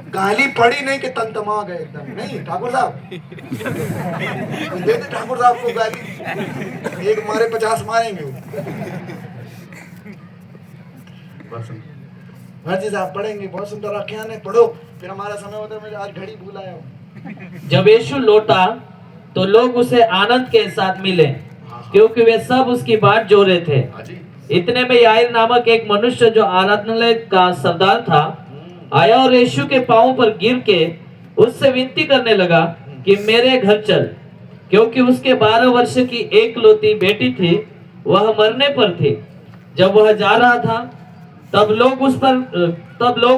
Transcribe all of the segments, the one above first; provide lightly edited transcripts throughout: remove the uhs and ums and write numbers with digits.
गाली पड़ी नहीं कि तंतमा गए एकदम, नहीं ठाकुर साहब देते ठाकुर साहब को गाली, एक मारे 50 मारेंगे वो। जी साहब पढ़ेंगे, बहुत सुंदर आख्यान है, पढ़ो, फिर हमारा समय होता है। मैं आज घड़ी भूल आया हूँ। जब यीशु लौटा तो लोग उसे आनंद के साथ मिले, क्योंकि वे सब उसकी बात जो रहे थे। इतने में याईर नामक एक मनुष्य जो आराधनालय का सरदार था आया और यीशु के पांवों पर गिर के उससे विनती करने लगा कि मेरे घर चल, क्योंकि उसके 12 वर्ष की एकलौती बेटी थी, वह मरने पर थी। जब वह जा रहा था तब लोग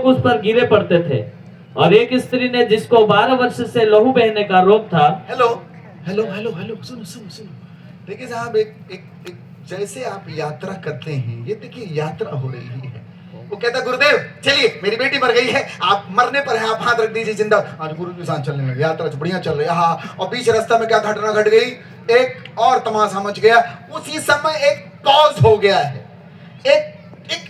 उस पर गिरे पड़ते थे, और एक स्त्री ने जिसको 12 वर्ष से लहू बहने का रोग था। हेलो हेलो हेलो हेलो, सुनो सुनो सुनो, देखिए साहब, एक जैसे आप यात्रा करते हैं, ये देखिए यात्रा हो रही है। वो कहता गुरुदेव चलिए, मेरी बेटी मर गई है, आप मरने पर है, आप हाथ रख दीजिए जिंदा। आज गुरु के साथ चलने लगे, यात्रा बढ़िया चल रही है। हाँ, और बीच रास्ता में क्या घटना घट गई, एक और तमाशा मच गया। उसी समय एक पॉज हो गया है, एक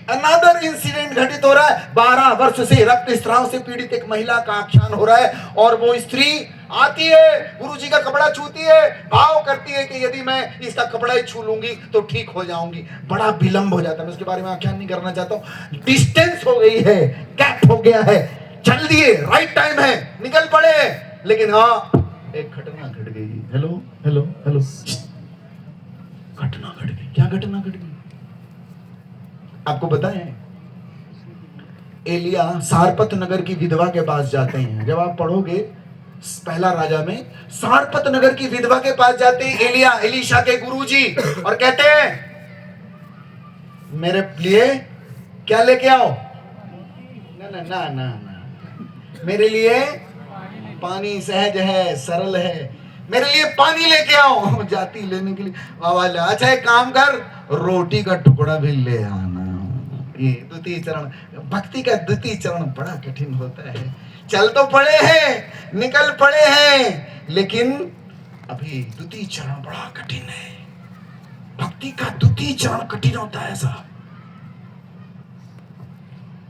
अनदर इंसिडेंट घटित हो रहा है। 12 वर्ष से रक्त स्राव से पीड़ित एक महिला का आख्यान हो रहा है, और वो स्त्री आती है, गुरुजी का कपड़ा छूती है, भाव करती है कि यदि मैं इसका कपड़ा ही छू लूंगी तो ठीक हो जाऊंगी। बड़ा विलंब हो जाता है, मैं उसके बारे में आख्यान नहीं करना चाहता हूं। डिस्टेंस हो गई है, गैप हो गया है, चल दिए, राइट टाइम है, निकल पड़े, लेकिन हाँ एक घटना घट गई। हेलो हेलो हेलो, घटना घट गई। क्या घटना घट गई आपको बताएं? एलिया सारपत नगर की विधवा के पास जाते हैं। जब आप पढ़ोगे पहला राजा में, सारपत नगर की विधवा के पास जाते हैं एलिया, एलीशा के गुरुजी, और कहते हैं मेरे लिए क्या लेके आओ? ना ना ना ना ना, मेरे लिए पानी सहज है, सरल है, मेरे लिए पानी लेके आओ। जाती लेने के लिए आवाज, अच्छा एक काम कर, रोटी का टुकड़ा भी ले आना। ये द्वितीय चरण, भक्ति का द्वितीय चरण बड़ा कठिन होता है। चल तो पड़े हैं, निकल पड़े हैं, लेकिन अभी द्वितीय चरण बड़ा कठिन है। भक्ति का द्वितीय चरण कठिन होता है साहब।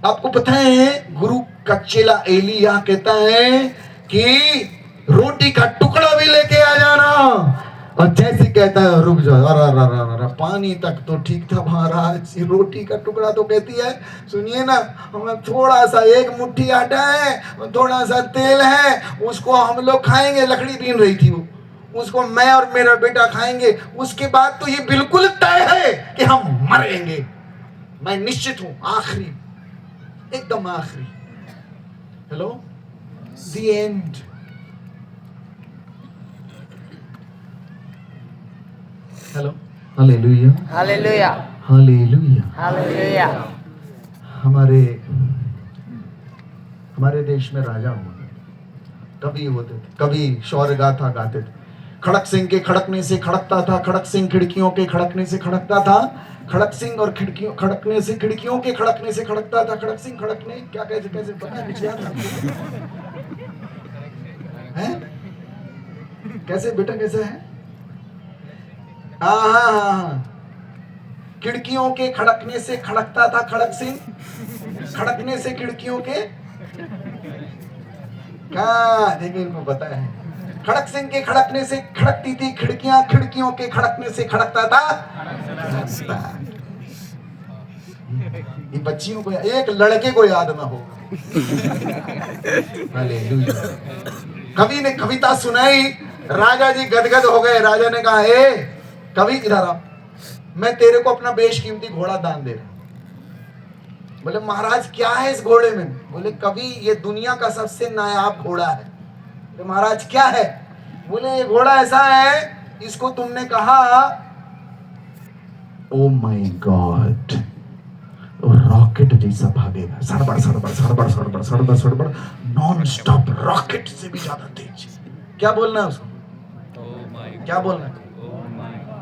आपको पता है, गुरु का चेला एलिया कहता है कि रोटी का टुकड़ा भी लेके आ जाना, और जैसे कहता है रुक जाओ, अरे पानी तक तो ठीक था महाराज, रोटी का टुकड़ा तो कहती है सुनिए ना, हमें थोड़ा सा, एक मुट्ठी आटा है, थोड़ा सा तेल है, उसको हम लोग खाएंगे। लकड़ी बीन रही थी वो, उसको मैं और मेरा बेटा खाएंगे, उसके बाद तो ये बिल्कुल तय है कि हम मरेंगे। मैं निश्चित हूं, आखिरी, एकदम आखिरी। Hello, the end. Hello, hallelujah hallelujah hallelujah hallelujah. हमारे देश में राजा हुए, कभी होते थे, कभी शौर्य गाथा गाते थे। खड़क सिंह के खड़कने से खड़कता था, खड़क सिंह खिड़कियों के खड़कने से खड़कता था, खड़क सिंह और खिड़कियों खड़कने से, खिड़कियों के खड़कने से खड़कता था। खड़क सिंह खड़कने क्या, कैसे कैसे पता कुछ याद है? कैसे बेटा, कैसे है? हाँ, खिड़कियों के खड़कने से खड़कता था खड़क सिंह, खड़कने से खिड़कियों के, क्या देखिए इनको पता है। खड़क सिंह के खड़कने से खड़कती थी खिड़कियां, खिड़कियों के खड़कने से खड़कता था। ये बच्चियों को, एक लड़के को याद ना हो। हालेलुया। कवि ने कविता सुनाई, राजा जी गदगद हो गए। राजा ने कहा, ए कवि इधर आ, मैं तेरे को अपना बेशकीमती घोड़ा दान दे रहा हूं। बोले महाराज क्या है इस घोड़े में? बोले कवि ये दुनिया का सबसे नायाब घोड़ा है। बोले महाराज क्या है? बोले ये घोड़ा ऐसा है, इसको तुमने कहा ओ माय गॉड रॉकेट जैसा भागेगा, सड़बड़ सड़बड़ सड़बड़ सड़बड़ सड़बड़ सड़बड़, नॉन स्टॉप, रॉकेट से भी ज्यादा तेज। क्या बोलना है उसको? क्या बोलना है?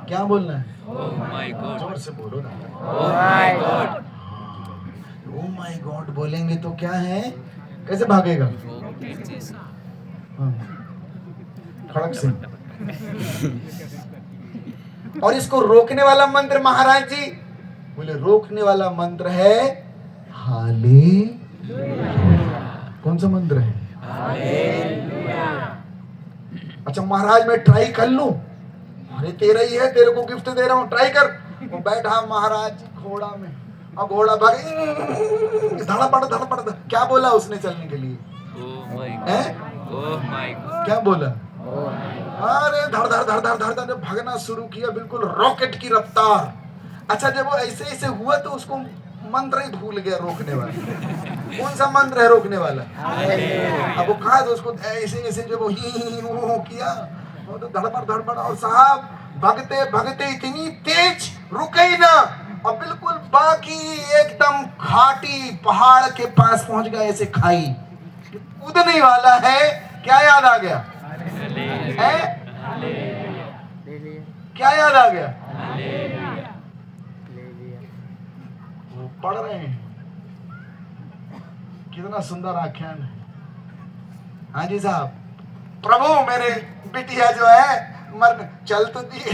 क्या बोलना है? जोर से बोलो ना। ओ माय गॉड बोलेंगे तो क्या है, कैसे भागेगा? खड़क सिंह। और इसको रोकने वाला मंत्र महाराज जी बोले, रोकने वाला मंत्र है हालेलुया। कौन सा मंत्र है? अच्छा महाराज मैं ट्राई कर लूं? अरे तेरा ही है, तेरे को गिफ्ट दे रहा हूं, ट्राई कर। वो बैठा महाराज घोड़ा में, और घोड़ा भागे, धड़पड़ क्या बोला उसने चलने के लिए? क्या बोला? अरे धड़ धड़ धड़ धड़ धड़ धड़ भागना शुरू किया, बिल्कुल रॉकेट की रफ्तार। अच्छा जब वो ऐसे ऐसे हुआ तो उसको मंत्र ही भूल गया रोकने वाला। कौन सा मंत्र है रोकने वाला? अब वो कहा तो उसको ऐसे ऐसे जब वो ही किया, वो तो धड़पड़ और साहब भागते भागते इतनी तेज रुके ही ना, और बिल्कुल बाकी एकदम घाटी पहाड़ के पास पहुंच गया, ऐसे खाई कूदने वाला है। क्या याद आ गया? क्या याद आ गया? वो पढ़ रहे हैं, कितना सुंदर आख्यान है। हाँ जी साहब, प्रभु मेरे बिटिया जो है मरने चल तो दिए,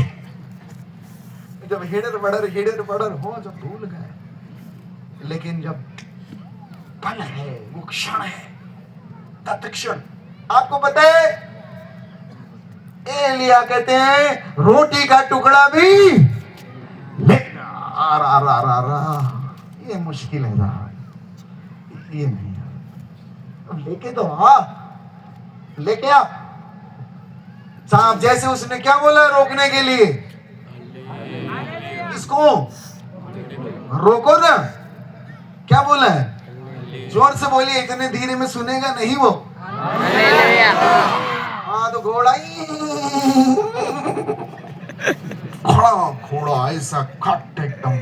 जब हिडर बड़र हो जब भूल गए, लेकिन जब पल है वो क्षण है, तत्क्षण। आपको पता है एलिया कहते हैं रोटी का टुकड़ा भी ये मुश्किल है साहब, ये नहीं, लेके तो लेके आ साहब। जैसे उसने क्या बोला रोकने के लिए, इसको रोको ना, क्या बोला है? जोर से बोलिए, इतने धीरे में सुनेगा नहीं वो। हाँ तो घोड़ा ही खड़ा, घोड़ा ऐसा खट एकदम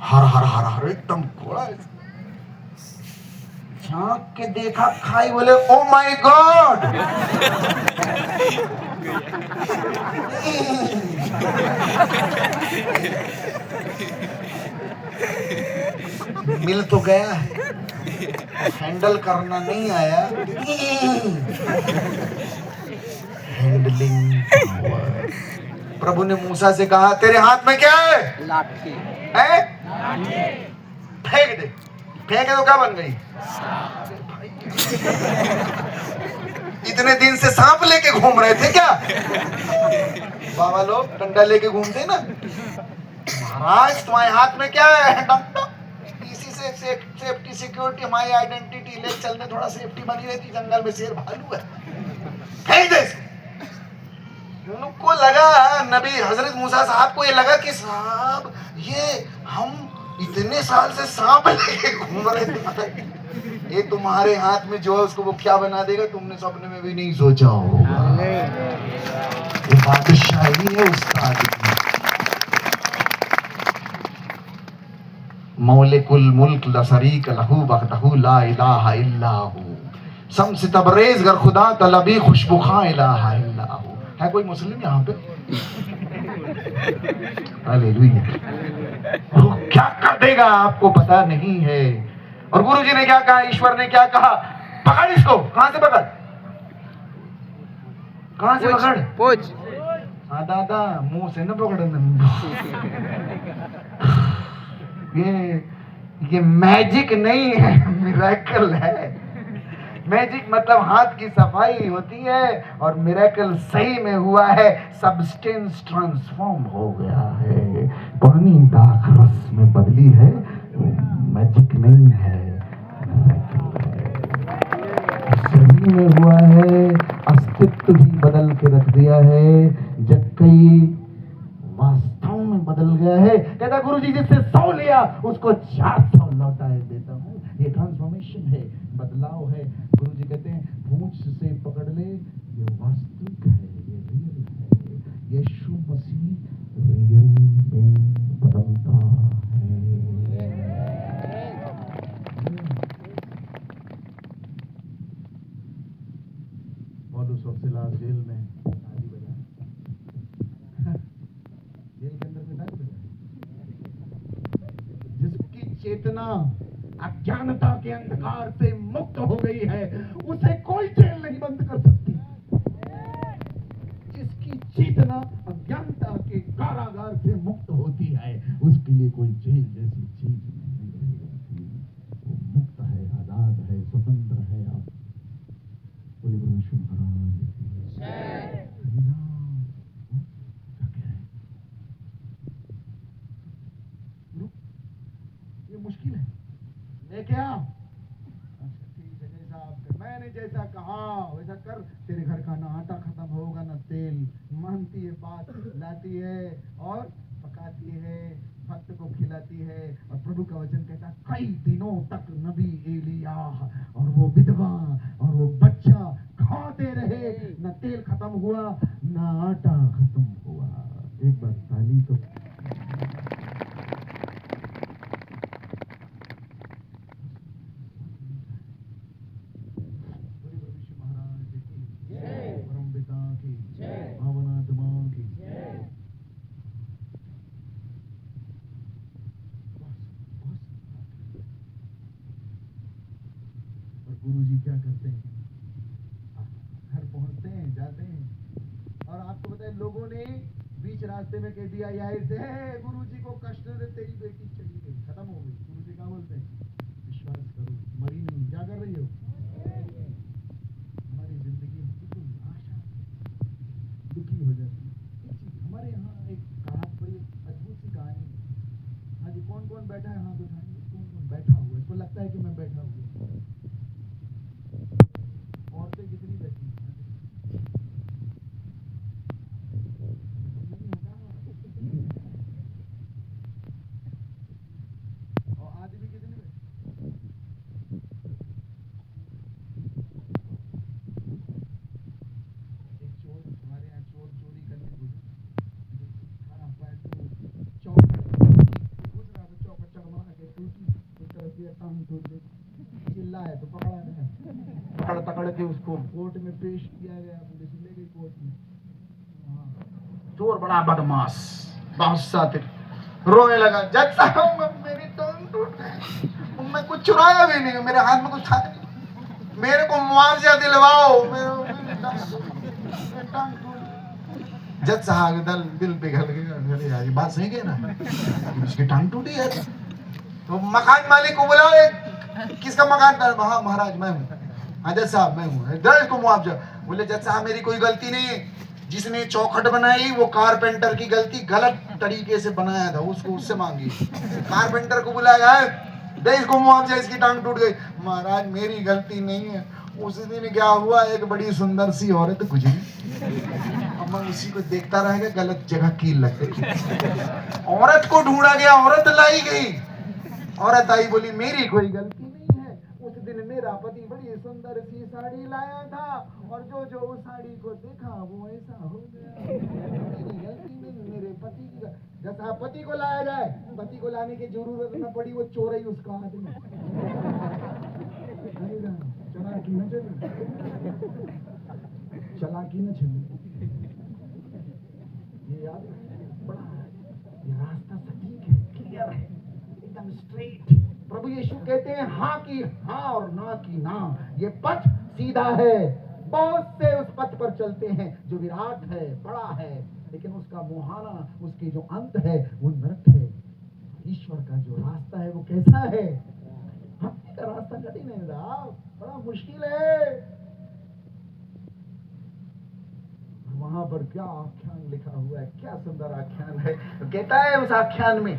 हर हर हर हर एकदम घोड़ा झांक के देखा, खाई, बोले ओ माय गॉड। मिल तो गया है, हैंडल करना नहीं आया। हैंडलिंग। प्रभु ने मूसा से कहा तेरे हाथ में क्या है? लाठी है, फेंक दे। फेंके तो क्या बन गई? इतने दिन से सांप लेके घूम रहे थे क्या? बाबा लोग डंडा लेके घूमते ना। महाराज तुम्हारे हाथ में क्या है? इसी से सेफ्टी सिक्योरिटी, हमारी आइडेंटिटी ले चलने, थोड़ा सेफ्टी बनी रहती, जंगल में शेर भालू है। फेंक दे। उनको लगा, नबी हजरत मूसा साहब को ये लगा कि साहब ये हम इतने साल से सांप लेके घूम रहे थे, ये तुम्हारे हाथ में जो है उसको वो क्या बना देगा, तुमने सपने में भी नहीं सोचा होगा। ये बादशाही है उस्ताद की। मौलिकुल मुल्क ला शरीक लहू वहदहू ला इलाहा इल्ला हू, शम्स तबरेज गर खुदा तलबी खुशबू खां इलाहा इल्ला हू। है कोई मुस्लिम यहाँ पे? हालेलुया। वो क्या कर देगा आपको पता नहीं है। और गुरु जी ने क्या कहा, ईश्वर ने क्या कहा? पकड़ इसको। कहां से पकड़? कहां से पकड़? पूछ। हाँ दादा, मुंह से न पकड़ना। ये मैजिक नहीं है, मिरेकल है। मैजिक मतलब हाथ की सफाई होती है, और मिरेकल सही में हुआ है, सब्सटेंस ट्रांसफॉर्म हो गया है, पानी दाख रस में बदली है। मैजिक नहीं है, मिरेकल है। सही में हुआ है, अस्तित्व भी बदल के रख दिया है, जब कई वास्तव में बदल गया है। कहता गुरु जी जिससे 100 लिया उसको 400 लौटाए देता हूँ। ये ट्रांसफॉर्मेशन है, बदलाव है। गुरु जी कहते हैं पूंछ से पकड़ ले, ये वास्तविक है, ये रियल है। यीशु मसीह रियल में बदलता है। पौलुस और सिलास जेल में ताली बजा, जेल के अंदर में ताली बजा। जिसकी चेतना अज्ञानता के अंधकार से मुक्त हो गई है, उसे कोई जेल नहीं बंद कर सकती। जिसकी चेतना अज्ञानता के कारागार से मुक्त होती है, उसके लिए कोई जेल जैसी चीज नहीं रहेगी। वो मुक्त है, आजाद है, स्वतंत्र बोले परमेश्वर महाराज की जय। क्या कह रहे हैं? रुक, ये मुश्किल है, लेके आ। अच्छा ठीक है, जैसा आप कर, मैंने जैसा कहा वैसा कर। तेरे घर का ना आटा खत्म होगा ना तेल। मानती है बात, लाती है और पकाती है, भक्त को खिलाती है। और प्रभु का वचन कहता है कई दिनों तक नबी एलिया और वो विधवा और वो बच्चा खाते रहे, न तेल खत्म हुआ ना आटा खत्म हुआ। एक बार ताली तो। महाराज की जय, परम पिता की जय, भावनात्मा की जय। और गुरु जी क्या करते हैं? घर पहुंचते हैं, जाते हैं, और आपको पता है लोगों ने बीच रास्ते में कह दिया यार से गुरु जी को कष्ट दे, तेरी बेटी चली गई, खत्म हो गई। गुरु जी क्या बोलते हैं? विश्वास करो, मरी नहीं। क्या कर रही हो? हमारी जिंदगी में बिल्कुल आशा दुखी हो जाती है। हमारे यहाँ एक कहावत, बड़ी अद्भुत सी कहानी है। हाँ जी, कौन कौन बैठा है हाथ उठाएंगे? कौन कौन बैठा हुआ है? इसको लगता है कि मैं बैठा हुआ। औरतें कितनी बैठी हैं? और आदमी कितने बैठे? एक चोर, हमारे यहाँ चोर चोरी करने घुसा, घुस रहा था, चौखट चढ़वा के टूटी, उस तरफ से टांग टूट गई। चिल्ला है तो पकड़ा गया, पकड़ पकड़ के उसको कोर्ट में पेश किया गया, पुलिस ले गई कोर्ट में। चोर बड़ा बदमाश, बहुत सातिर, रोने लगा, जज साहब मेरी टांग टूट गई, मैं कुछ चुराया भी नहीं, मेरे हाथ में कुछ था नहीं, मेरे को मुआवजा दिलवाओ। जज साहब दल दिल पिघल गया, अरे यार ये बात सही है ना, उसकी टांग टूटी है। तो मकान मालिक को बुलाओ, किसका मकान था? हाँ महाराज मैं हूँ। हाँ जज साहब मैं हूँ, दर्ज को मुआवजा। बोले जज साहब मेरी कोई गलती नहीं है, जिसने चौखट बनाई वो कारपेंटर की गलती, गलत तरीके से बनाया था, उसको उससे मांगी। कारपेंटर को बुलाया है, दे इसको मुआवजा, इसकी टांग टूट गई। महाराज मेरी गलती नहीं है, उस दिन क्या हुआ, एक बड़ी सुंदर सी औरत गुजरी, अब मैं उसी को देखता रह गया, गलत जगह कील लग गई। औरत को ढूंढा गया, औरत लाई गई, औरत आई बोली मेरी कोई गलती नहीं है, उस दिन मेरा पति बड़ी सुंदर सी साड़ी लाया था और जो उस साड़ी को देखा वो ऐसा हो गया, मेरी गलती नहीं, मेरे पति की। जैसा पति को लाया जाए, पति को लाने की जरूरत न पड़ी, वो चोर ही उसका आदमी। चलाकी न चली, चलाकी न चली, ये याद बड़ा, ये रास्ता सटीक है, क्लियर है, एकदम स्ट्रेट। प्रभु यीशु कहते हैं हाँ की हाँ और ना की ना, ये पथ सीधा है। बहुत से उस पथ पर चलते हैं जो विराट है, बड़ा है, लेकिन उसका मुहाना, उसके जो अंत है वो नरक है। ईश्वर का जो रास्ता है वो कैसा है? भक्ति का रास्ता कठिन है साहब, बड़ा मुश्किल है। वहां पर क्या आख्यान लिखा हुआ है, क्या सुंदर आख्यान है। तो कहता है उस आख्यान में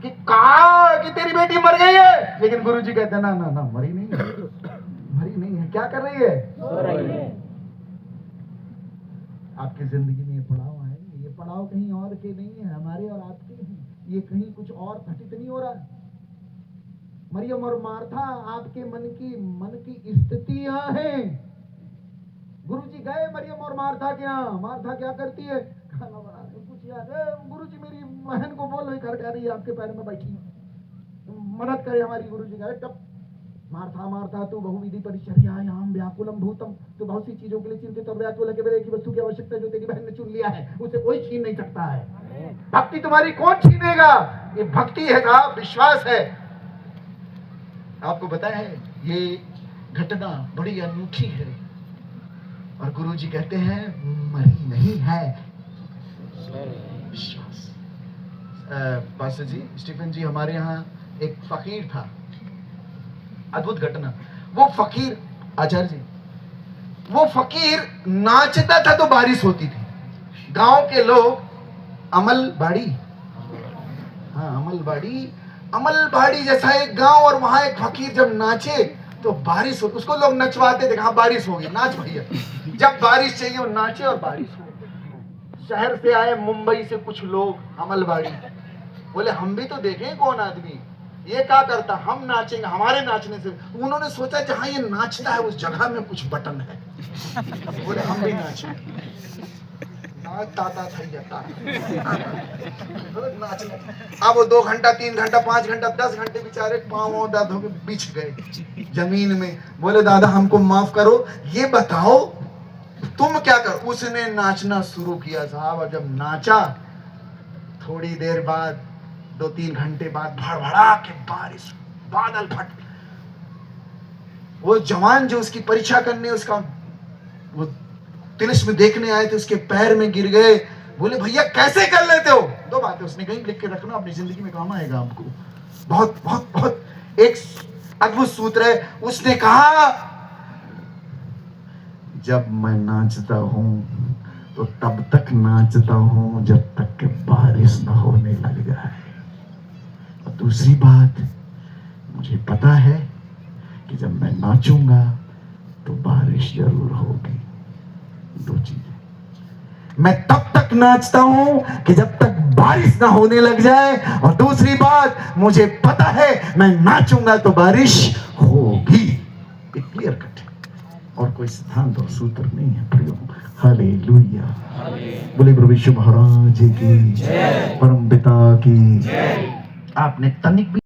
कि कहा कि तेरी बेटी मर गई है, लेकिन गुरुजी कहते हैं ना ना ना, मरी नहीं है, मरी नहीं है। क्या कर रही है? सो रही है। आपकी जिंदगी में ये पड़ाव है, ये पड़ाव कहीं और के नहीं है, हमारे और आपके हैं। ये कहीं कुछ और घटित नहीं हो रहा है। मरियम और मार्था आपके मन की स्थितियां हैं। गुरुजी गए मरियम और मार्था के यहाँ, मार्था क्या करती है? खाना बनाने कुछ याद है? गुरुजी मेरी बहन को बोलो, घर जा रही है, आपके पैर में बैठी मदद करे हमारी। गुरुजी गए, तब मार्था मार्था तू बहुविधि परिचर्यायाम व्याकुलम भूतम, तू बहुत सी चीजों के लिए चिंतित और व्याकुल है, केवल एक ही वस्तु की आवश्यकता जो तेरी बहन ने चुन लिया है, उसे कोई छीन नहीं सकता है। भक्ति तुम्हारी कौन छीनेगा? ये भक्ति है साहब, विश्वास है। आपको बताया है ये घटना बड़ी अनूठी है, और गुरुजी कहते हैं मरी नहीं है, विश्वास। पास्टर जी, स्टीफन जी, हमारे यहाँ एक फकीर था, अद्भुत घटना। वो फकीर, आचार्य जी, वो फकीर नाचता था तो बारिश होती थी। गांव के लोग अमलबाड़ी, हाँ अमलबाड़ी जैसा एक गांव, और वहां एक फकीर जब नाचे तो बारिश हो, उसको लोग नचवाते थे, हाँ बारिश होगी, नाच भैया। जब बारिश चाहिए वो नाचे और बारिश हो। शहर से आए मुंबई से कुछ लोग अमलबाड़ी, बोले हम भी तो देखें कौन आदमी ये क्या करता, हम नाचेंगे, हमारे नाचने से। उन्होंने सोचा जहां ये नाचता है उस जगह में कुछ बटन है, बोले हम भी नाचेंगे। नाचता था नाचने। अब वो 2 घंटा 3 घंटा 5 घंटा 10 घंटे बेचारे पाँव दर्द होकर बिछ गए जमीन में। बोले दादा हमको माफ करो, ये बताओ तुम क्या कर। उसने नाचना शुरू किया साहब, और जब नाचा थोड़ी देर बाद 2-3 घंटे बाद भड़भड़ा के बारिश, बादल फट। वो जवान जो उसकी परीक्षा करने, उसका वो तिलिस्म देखने आए थे, उसके पैर में गिर गए। बोले भैया कैसे कर लेते हो? 2 बातें उसने कहीं, लिख के रखना, अपनी जिंदगी में काम आएगा आपको। बहुत बहुत बहुत एक अद्भुत सूत्र है। उसने कहा जब मैं नाचता हूं तो तब तक नाचता हूं जब तक कि बारिश न होने लग जाए। और दूसरी बात, मुझे पता है कि जब मैं नाचूंगा तो बारिश जरूर होगी। 2 चीजें, मैं तब तक नाचता हूं कि जब तक बारिश ना होने लग जाए, और दूसरी बात, मुझे पता है मैं नाचूंगा तो बारिश होगी। एक क्लियर कट है, और कोई सिद्धांत और सूत्र नहीं है प्रियो। हालेलुया, बोले प्रभु यीशु महाराज की जय, परम पिता की। आपने तनिक भी